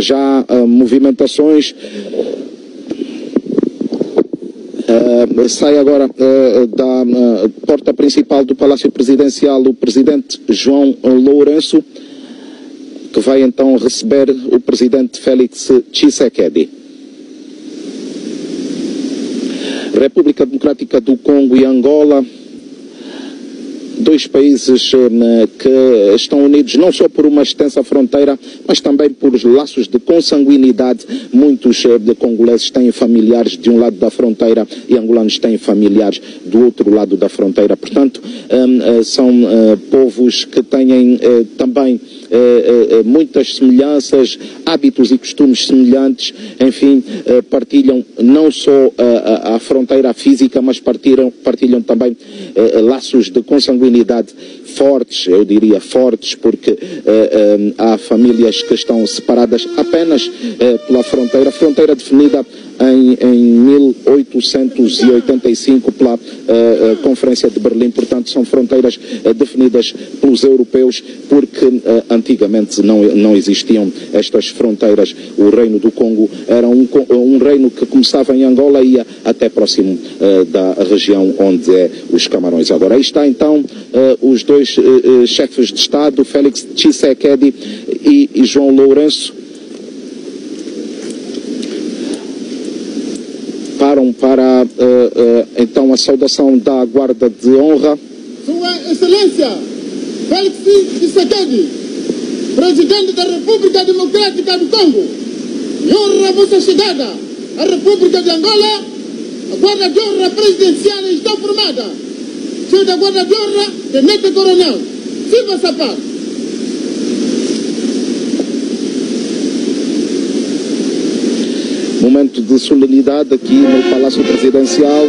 já movimentações. Sai agora da porta principal do Palácio Presidencial o presidente João Lourenço, que vai então receber o presidente Félix Tshisekedi. República Democrática do Congo e Angola, dois países que estão unidos não só por uma extensa fronteira, mas também por laços de consanguinidade. Muitos congoleses têm familiares de um lado da fronteira e angolanos têm familiares do outro lado da fronteira. Portanto, são povos que têm também muitas semelhanças, hábitos e costumes semelhantes, enfim, partilham não só a fronteira física, mas partilham também laços de consanguinidade fortes, eu diria fortes, porque há famílias que estão separadas apenas pela fronteira definida em 1885 pela Conferência de Berlim. Portanto, são fronteiras definidas pelos europeus, porque antigamente não existiam estas fronteiras. O Reino do Congo era um reino que começava em Angola e ia até próximo da região onde é os Camarões. Agora, aí está então os dois chefes de Estado, Félix Tshisekedi e João Lourenço, param para então a saudação da guarda de honra. Sua Excelência Félix Tshisekedi, Presidente da República Democrática do Congo, em honra a vossa chegada à República de Angola, a guarda de honra presidencial está formada. Senhor da guarda de honra, Tenente Coronel Silva Sapato. Momento de solenidade aqui no Palácio Presidencial.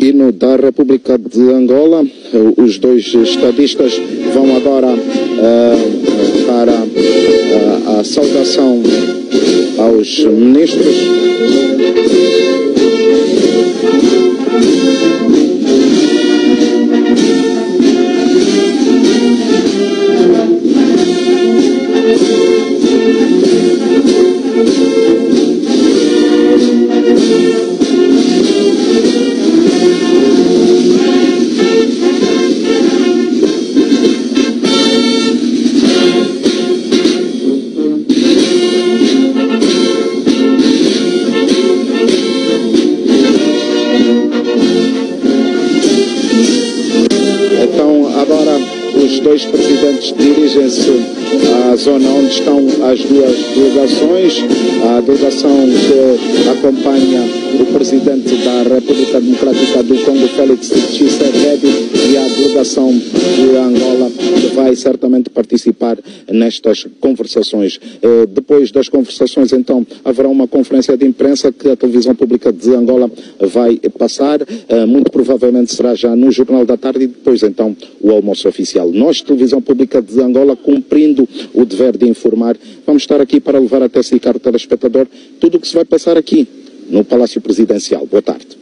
hino da República de Angola. Os dois estadistas vão agora para a saudação aos ministros. Os dois presidentes dirigem-se à zona onde estão as duas delegações. A delegação que acompanha o presidente da República Democrática do Congo, Félix Tshisekedi, e a delegação de Angola, que vai certamente participar nestas conversações. Depois das conversações, então, haverá uma conferência de imprensa que a televisão pública de Angola vai passar. Muito provavelmente será já no Jornal da Tarde e depois, então, o almoço oficial. Nós, televisão pública de Angola, cumprindo o dever de informar, vamos estar aqui para levar até si, caro telespectador, tudo o que se vai passar aqui no Palácio Presidencial. Boa tarde.